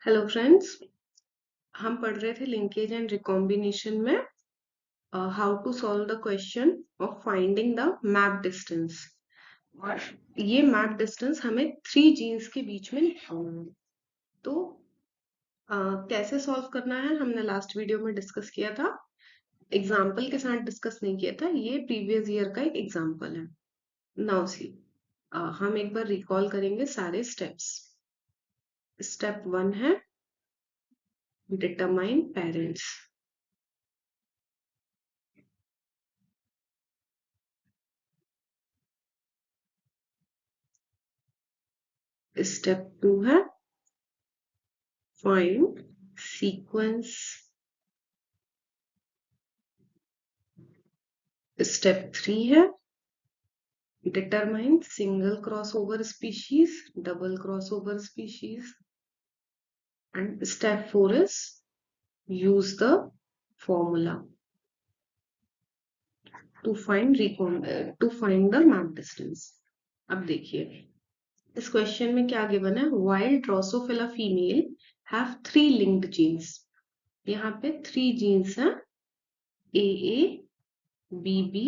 Hello friends, हम पढ़ रहे थे लिंकेज एंड रिकॉम्बिनेशन में how to solve the question of finding the map distance. और ये मैप डिस्टेंस हमें थ्री जीन्स के बीच में निकालना है। तो कैसे सॉल्व करना है हमने लास्ट वीडियो में डिस्कस किया था। एग्जाम्पल के साथ डिस्कस नहीं किया था, ये प्रीवियस ईयर का एक एग्जाम्पल है। नाउ सी, हम एक बार रिकॉल करेंगे सारे स्टेप्स। स्टेप 1 है डिटरमाइन पेरेंट्स। स्टेप 2 है find sequence. Step 3 है determine single crossover species, double crossover species. And step 4 is use the formula to find the map distance. अब देखिए इस क्वेश्चन में क्या गिवन है, wild Drosophila female have 3 linked genes. यहाँ पे 3 जीन्स हैं, AA, BB,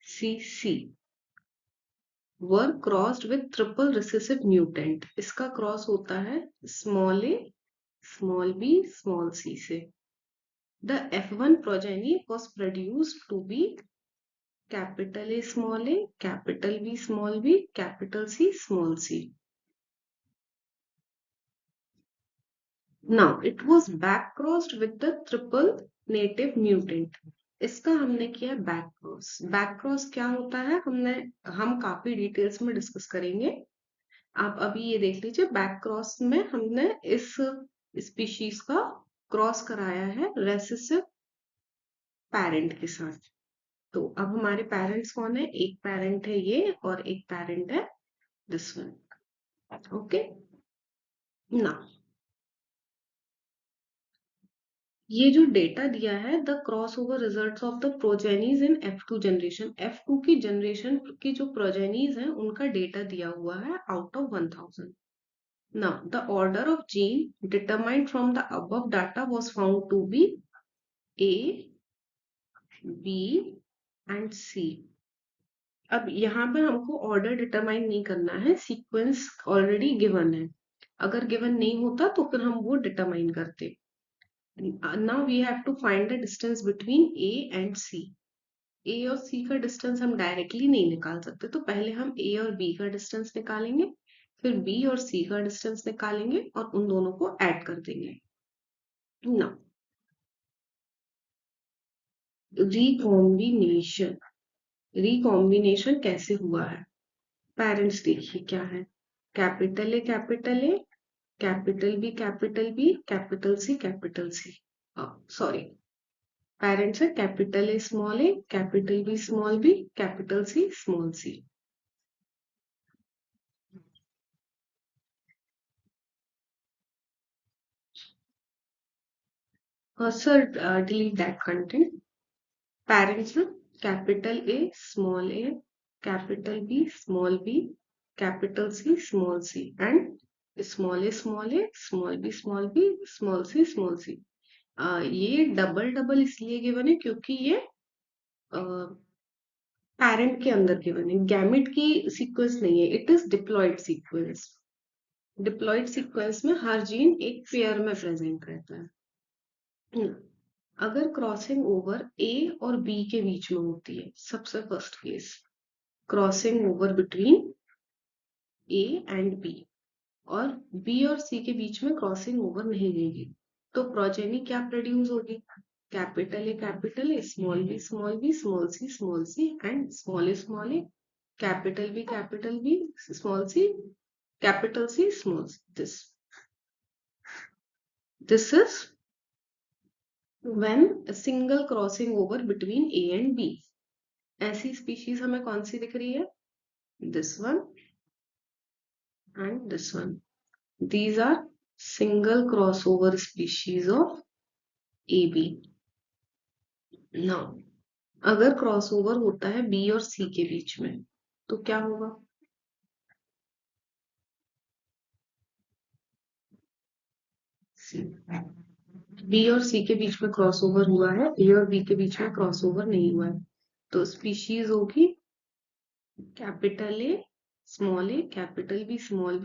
CC were crossed with triple recessive mutant. इसका क्रॉस होता है small a, small b, small c से। The F1 progeny was produced to be capital A small a, capital B small b, capital C small c. Now it was back crossed with the triple native mutant. इसका हमने किया back cross. Back cross क्या होता है हम काफी details में discuss करेंगे। आप अभी ये देख लीजिए, बैक क्रॉस में हमने इस स्पीशीज का क्रॉस कराया है रेसेसिव पेरेंट के साथ। तो अब हमारे पेरेंट्स कौन है, एक पेरेंट है ये और एक पेरेंट है दिस वन। ओके, ना ये जो डेटा दिया है the cross over result of the progenies in F2 generation, F2 की जनरेशन की जो प्रोजेनीज हैं उनका डेटा दिया हुआ है out of 1000। Now, the order of gene determined from the above data was found to be A, B and C. अब यहाँ पे हमको ऑर्डर डिटरमाइन नहीं करना है, सीक्वेंस ऑलरेडी गिवन है। अगर गिवन नहीं होता तो फिर हम वो डिटरमाइन करते। Now we have to find the distance between A and C। A और C का डिस्टेंस हम डायरेक्टली नहीं निकाल सकते, तो पहले हम A और B का डिस्टेंस निकालेंगे, फिर B और C का डिस्टेंस निकालेंगे और उन दोनों को ऐड कर देंगे। नाउ रिकॉम्बिनेशन, रिकॉम्बिनेशन कैसे हुआ है, पेरेंट्स देखिए क्या है, capital A capital A, capital B capital B, capital C capital C. Sorry, parents है capital A small A, capital B small B, capital C small C. Sir delete that content. Parents है capital A small A, capital B small B, capital C small C and small A small A, small B small B, small C small C. ये double double इसलिए given है क्योंकि ये parent के अंदर given है, gamete की sequence नहीं है, it is diploid sequence. Diploid sequence में हर जीन एक पेयर में प्रेजेंट रहता है। अगर क्रॉसिंग ओवर ए और बी के बीच में होती है, सबसे first case crossing over between A and B, और बी और सी के बीच में क्रॉसिंग ओवर नहीं रहेगी, तो प्रोजेनी क्या प्रोड्यूस होगी, capital A small B small B, small C and small A, capital B small C, capital C small C. This is when a single crossing over between A and B। ऐसी species हमें कौन सी दिख रही है, this one and this one. These are single crossover species of AB। Now, अगर crossover होता है B और C के बीच में तो क्या होगा, सी। बी और सी के बीच में क्रॉसओवर हुआ है, ए और बी के बीच में क्रॉसओवर नहीं हुआ है, तो स्पीशीज होगी capital A, capital B, small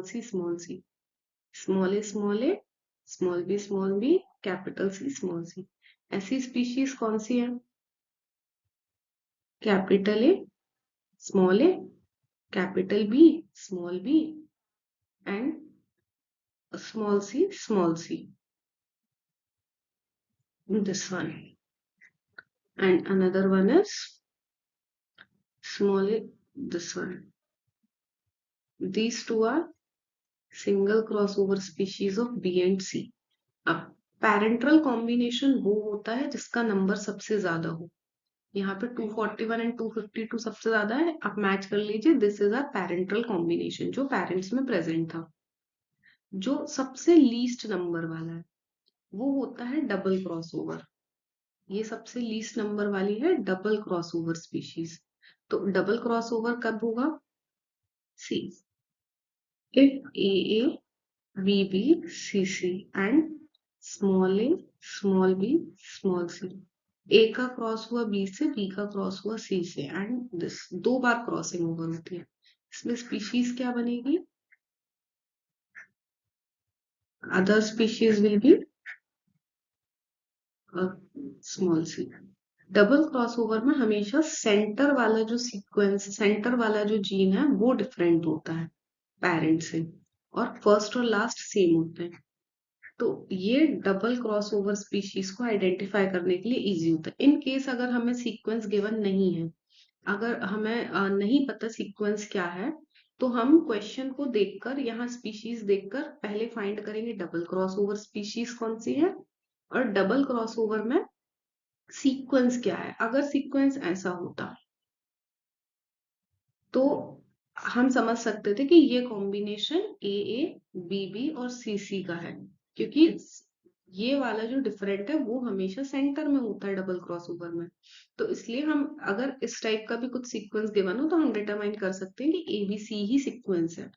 C, small C, small A, small B, capital C, small C. ऐसी स्पीशीज कौन सी है? Capital A, capital B, small B and small C, this one. And another one is small a, this one. These two are single crossover species of B and C. अब parental combination वो होता है जिसका number सबसे ज्यादा हो। यहाँ पे 241 एंड 252 सबसे ज्यादा है, आप मैच कर लीजिए। This is a parental combination जो पेरेंट्स में प्रेजेंट था। जो सबसे लीस्ट नंबर वाला है वो होता है डबल क्रॉसओवर। ये सबसे लीस्ट नंबर वाली है डबल क्रॉसओवर स्पीशीज। तो डबल क्रॉसओवर कब होगा? सी, if AA, BB, CC and small a, small b, small c। ए का क्रॉस हुआ बी से, बी का क्रॉस हुआ सी से, एंड दिस दो बार क्रॉसिंग ओवर होती है। इसमें स्पीशीज क्या बनेगी? Other species will be small C. Double crossover में हमेशा सेंटर वाला जो सीक्वेंस, सेंटर वाला जो जीन है वो डिफरेंट होता है पेरेंट से, और फर्स्ट और लास्ट सेम होते हैं। तो ये डबल क्रॉसओवर स्पीशीज को आइडेंटिफाई करने के लिए इजी होता है। इन केस अगर हमें सीक्वेंस गिवन नहीं है, अगर हमें नहीं पता सीक्वेंस क्या है, तो हम क्वेश्चन को देखकर, यहाँ स्पीशीज देखकर पहले फाइंड करेंगे डबल क्रॉसओवर स्पीशीज कौन सी है और डबल क्रॉसओवर में सीक्वेंस क्या है। अगर सीक्वेंस ऐसा होता तो हम समझ सकते थे कि ये कॉम्बिनेशन ए, बी और सी का है, क्योंकि ये वाला जो डिफरेंट है वो हमेशा सेंटर में होता है डबल क्रॉसओवर में। तो इसलिए हम अगर इस टाइप का भी कुछ सीक्वेंस गिवन हो तो हम डिटरमाइन कर सकते हैं कि ABC ही सीक्वेंस है।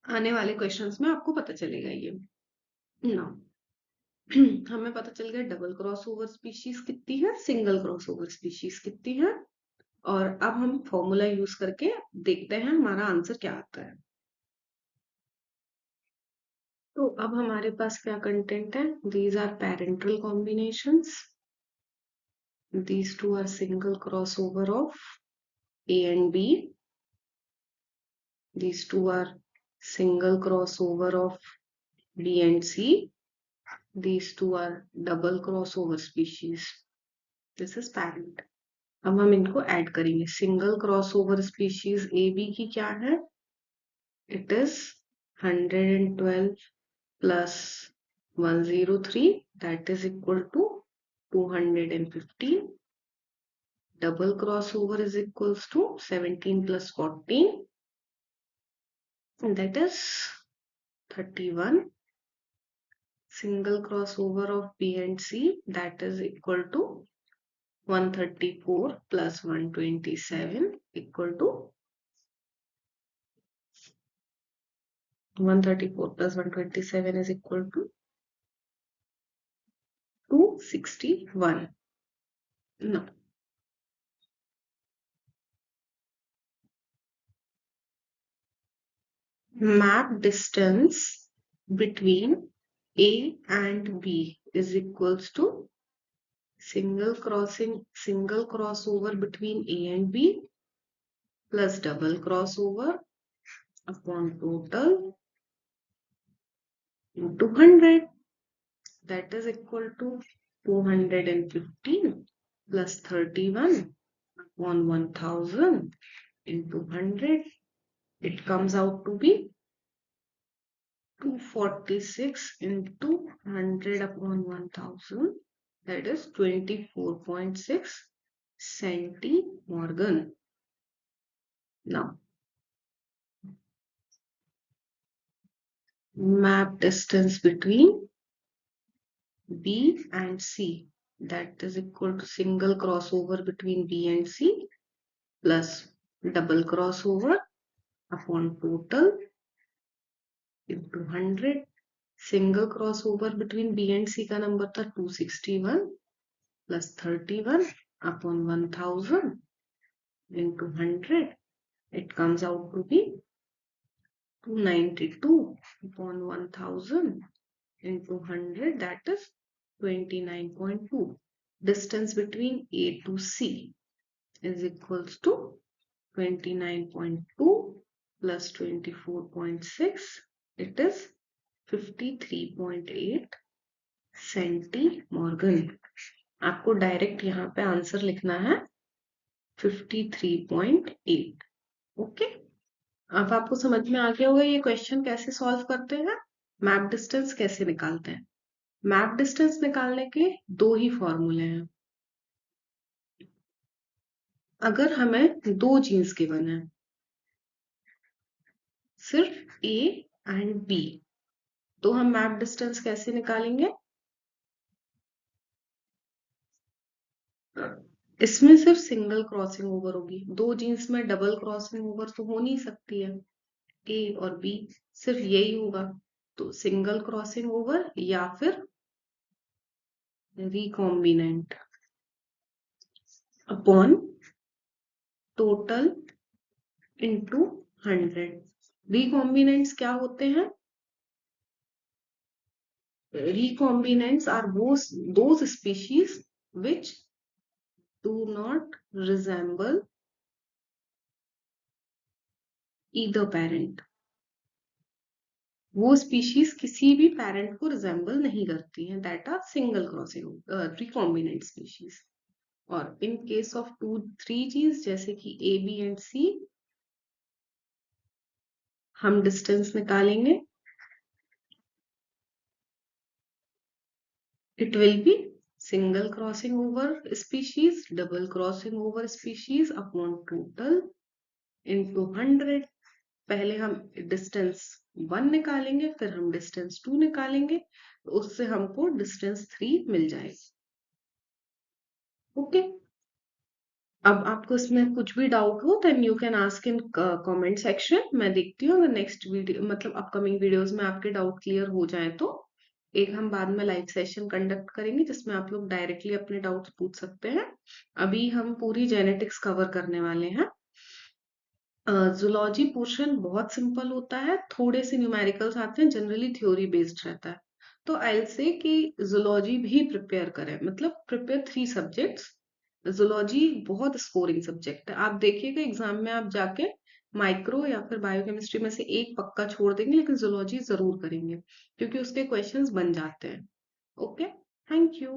आने वाले क्वेश्चंस में आपको पता चलेगा ये ना। हमें पता चल गया डबल क्रॉसओवर स्पीशीज कितनी है, सिंगल क्रॉसओवर स्पीशीज कितनी है। और अब हम फॉर्मूला यूज करके देखते हैं हमारा आंसर क्या आता है। तो अब हमारे पास क्या कंटेंट है? These are parental combinations, these two are single crossover of A and B, these two are single crossover of B and C, these two are double crossover species, this is parent। अब हम इनको add करेंगे। Single crossover species A B की क्या है? It is 112 plus 103, that is equal to 215. Double crossover is equals to 17 plus 14, that is 31. Single crossover of B and C, that is equal to 134 plus 127 equal to 134 plus 127 is equal to 261. No. Map distance between A and B is equals to single crossover between A and B plus double crossover upon total into 100, that is equal to 215 plus 31 upon 1000 into 100. It comes out to be 246 into 100 upon 1000, that is 24.6 centimorgan. Now, map distance between B and C, that is equal to single crossover between B and C plus double crossover upon total into 100. Single cross over between B and C का number था 261 plus 31 upon 1000 into 100. It comes out to be 292 upon 1000 into 100, that is 29.2. Distance between A to C is equals to 29.2 plus 24.6. It is 53.8 सेंटीमॉर्गन। आपको direct यहाँ पे answer लिखना है 53.8। Okay, अब आपको समझ में आ गया होगा ये क्वेश्चन कैसे सॉल्व करते हैं, मैप डिस्टेंस कैसे निकालते हैं। मैप डिस्टेंस निकालने के दो ही फॉर्मूले हैं। अगर हमें दो जीन्स गिवन है, सिर्फ ए एंड बी, तो हम मैप डिस्टेंस कैसे निकालेंगे? इसमें सिर्फ सिंगल क्रॉसिंग ओवर होगी, दो जीन्स में डबल क्रॉसिंग ओवर तो हो नहीं सकती है। ए और बी सिर्फ यही होगा, तो सिंगल क्रॉसिंग ओवर या फिर recombinant upon total into 100। Recombinants क्या होते हैं? Recombinants are those species which do not resemble either parent. वो स्पीशीज किसी भी पेरेंट को रिजेंबल नहीं करती हैं, that are single crossing recombinant species. और इन केस ऑफ 2-3 जीन्स जैसे कि ए बी एंड सी, हम डिस्टेंस निकालेंगे, it will be single crossing over species, double crossing over species upon total into 100। पहले हम डिस्टेंस 1 निकालेंगे, फिर हम डिस्टेंस 2 निकालेंगे, तो उससे हमको डिस्टेंस 3 मिल जाएगी। ओके, अब आपको इसमें कुछ भी डाउट हो then you can ask in comment section. मैं देखती हूँ अगर नेक्स्ट वीडियो मतलब अपकमिंग वीडियोस में आपके डाउट क्लियर हो जाए तो एक हम बाद में लाइव सेशन कंडक्ट करेंगे जिसमें आप लोग डायरेक्टली अपने डाउट्स पूछ सकते हैं। अभी हम पूरी जेनेटिक्स कवर करने वाले हैं। जूलॉजी पोर्शन बहुत सिंपल होता है, थोड़े से न्यूमेरिकल्स आते हैं, जनरली थ्योरी बेस्ड रहता है। तो आई से कि जूलॉजी भी प्रिपेयर करें, मतलब प्रिपेयर 3 सब्जेक्ट्स। जूलॉजी बहुत स्कोरिंग सब्जेक्ट है, आप देखिएगा एग्जाम में आप जाके माइक्रो या फिर बायोकेमिस्ट्री में से एक पक्का छोड़ देंगे, लेकिन जूलॉजी जरूर करेंगे क्योंकि उसके क्वेश्चंस बन जाते हैं। Okay, thank you.